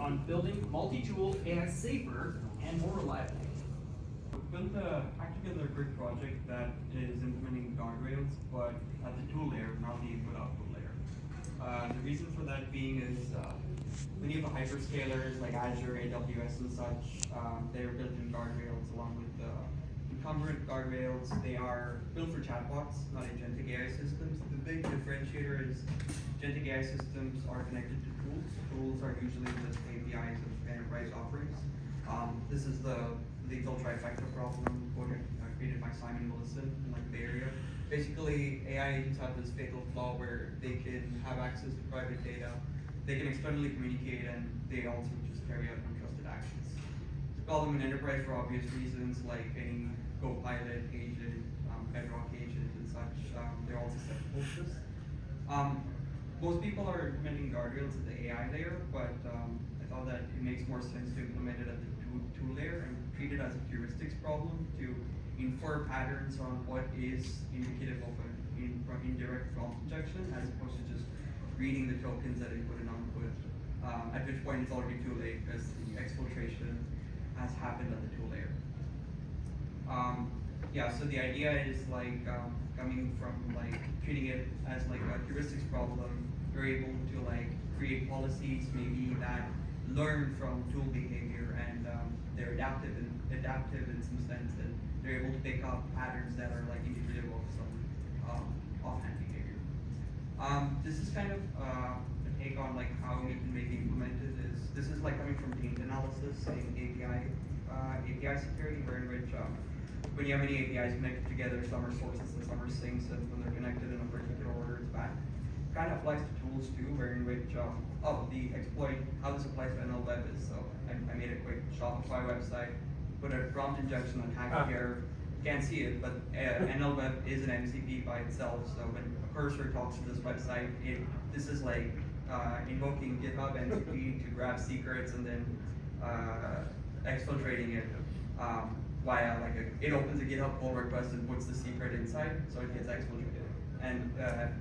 on building multi-tool AI safer and more reliable. Built a hack together quick project that is implementing guardrails, but at the tool layer, not the input-output layer. The reason for that being is many of the hyperscalers like Azure, AWS, and such, they're built in guardrails along with the incumbent guardrails. They are built for chatbots, not agentic AI systems. The big differentiator is agentic AI systems are connected to tools. Tools are usually just APIs of enterprise offerings. This is the lethal trifecta problem created by Simon Wilson in like the Bay Area. Basically, AI agents have this fatal flaw where they can have access to private data, they can externally communicate, and they also just carry out untrusted actions. We call them an enterprise for obvious reasons, like any Copilot agent, Bedrock agent, and such. They're all susceptible to this. Most people are implementing guardrails at the AI layer, but I thought that it makes more sense to implement it at the tool layer and treat it as a heuristics problem to infer patterns on what is indicative of an indirect prompt injection, as opposed to just reading the tokens that input and output, at which point it's already too late because the exfiltration has happened at the tool layer. Yeah, so the idea is like coming from like treating it as like a heuristics problem, you're able to like create policies maybe that learn from tool behavior, and they're adaptive in some sense, and they're able to pick up patterns that are like indicative of some offhand behavior. This is kind of a take on like how we can maybe implement it. This is like coming from taint analysis in API security, where in which when you have many APIs connected together, some are sources and some are sinks, and when they're connected in a particular order, it's bad. Kind of applies to tools too, where in which the exploit, how this applies to NL Web is, so I made a quick Shopify website, put a prompt injection on hack here. Can't see it, but NL Web is an MCP by itself, so when a cursor talks to this website, this is like invoking GitHub MCP to grab secrets and then exfiltrating it via like it opens a GitHub pull request and puts the secret inside, so it gets exfiltrated. And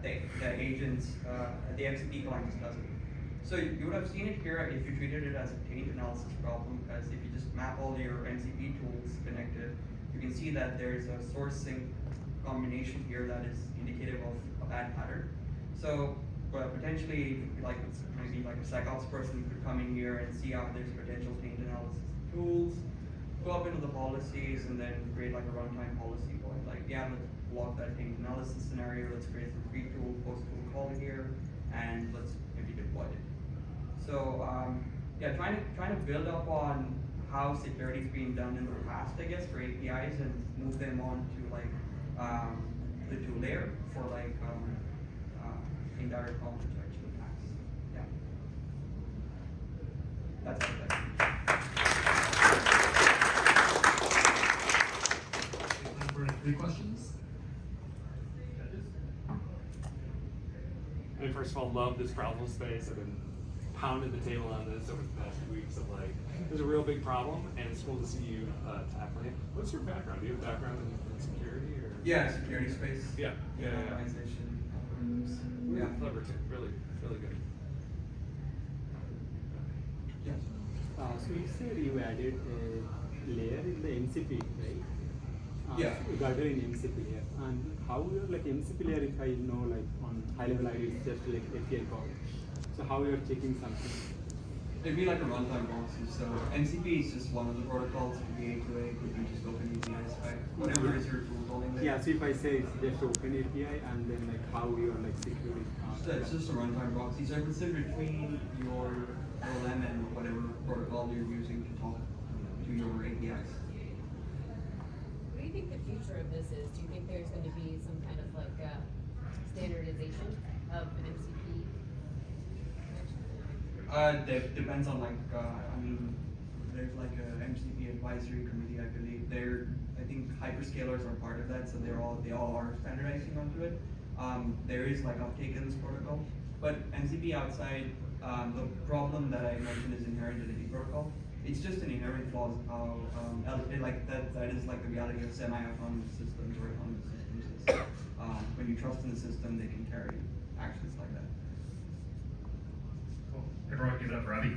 the agents, the MCP client just does it. So you would have seen it here if you treated it as a taint analysis problem, because if you just map all your MCP tools connected, you can see that there's a source sync combination here that is indicative of a bad pattern. So potentially, like maybe like a SecOps person could come in here and see how there's potential taint analysis tools, go up into the policies, and then create like a runtime policy point. Like, yeah, let's block that taint analysis scenario. Let's create some free tool, post tool call here, and let's maybe deploy it. So yeah, trying to build up on how security is being done in the past, I guess, for APIs, and move them on to like the tool layer for like indirect prompt injection attacks. Yeah, that's it. Any questions? I mean, first of all, love this problem space. I've been pounding the table on this over the past few weeks of like, there's a real big problem, and it's cool to see you tackling it. What's your background? Do you have a background in security? Or? Yeah, security space. Yeah. Organization. Yeah. Clever too. Really, really good. Yes. So you said you added a layer in the MCP, right? Yeah. Guardrail in MCP layer. And how like MCP layer, if I know like on high level ID, it's just like API call. So how you're checking something? It'd be like a runtime proxy. So MCP is just one of the protocols. It could be A2A, could be just open APIs, right? Whatever is your tool calling there. Yeah, so if I say it's just open API, and then like how you're like securing. It's just a runtime proxy. So it's in between your LLM and whatever protocol you're using to talk to your APIs. What do you think the future of this is? Do you think there's going to be some kind of like standardization of an MCP? Depends on like, I mean, there's like a MCP advisory committee, I believe. I think hyperscalers are part of that, so they all are standardizing onto it. There is like uptake in this protocol, but MCP outside, the problem that I mentioned is inherent in any protocol. It's just an inherent flaw of how, that is like the reality of semi-autonomous systems or autonomous systems. When you trust in the system, they can carry actions like that. Cool. Everyone give it up for Abhi.